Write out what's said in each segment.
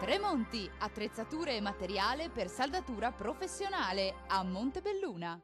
Tremonti, attrezzature e materiale per saldatura professionale a Montebelluna.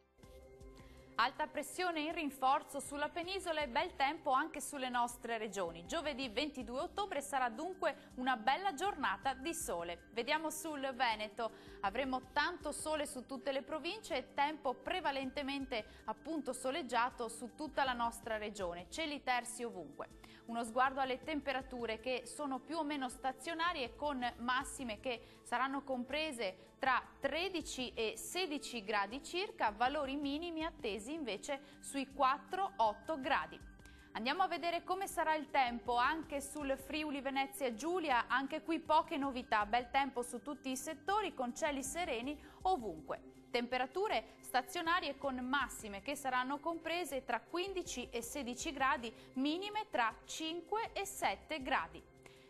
Alta pressione in rinforzo sulla penisola e bel tempo anche sulle nostre regioni. Giovedì 22 ottobre sarà dunque una bella giornata di sole. Vediamo sul Veneto, avremo tanto sole su tutte le province e tempo prevalentemente appunto soleggiato su tutta la nostra regione, cieli tersi ovunque. Uno sguardo alle temperature che sono più o meno stazionarie con massime che saranno comprese tra 13 e 16 gradi circa, valori minimi attesi invece sui 4-8 gradi. Andiamo a vedere come sarà il tempo anche sul Friuli Venezia Giulia, anche qui poche novità, bel tempo su tutti i settori con cieli sereni ovunque. Temperature stazionarie con massime che saranno comprese tra 15 e 16 gradi, minime tra 5 e 7 gradi.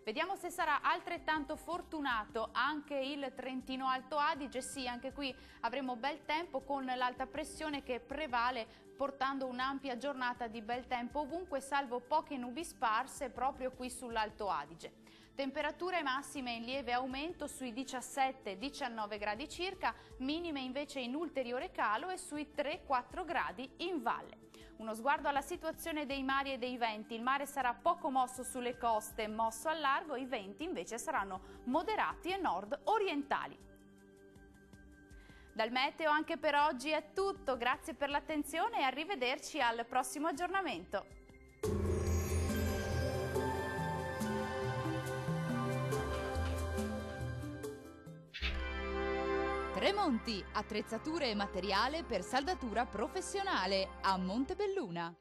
Vediamo se sarà altrettanto fortunato anche il Trentino Alto Adige. Sì, anche qui avremo bel tempo con l'alta pressione che prevale, portando un'ampia giornata di bel tempo ovunque, salvo poche nubi sparse proprio qui sull'Alto Adige. Temperature massime in lieve aumento sui 17-19 gradi circa, minime invece in ulteriore calo e sui 3-4 gradi in valle. Uno sguardo alla situazione dei mari e dei venti. Il mare sarà poco mosso sulle coste, mosso al largo, i venti invece saranno moderati e nord-orientali. Dal meteo anche per oggi è tutto, grazie per l'attenzione e arrivederci al prossimo aggiornamento. Tremonti, attrezzature e materiale per saldatura professionale a Montebelluna.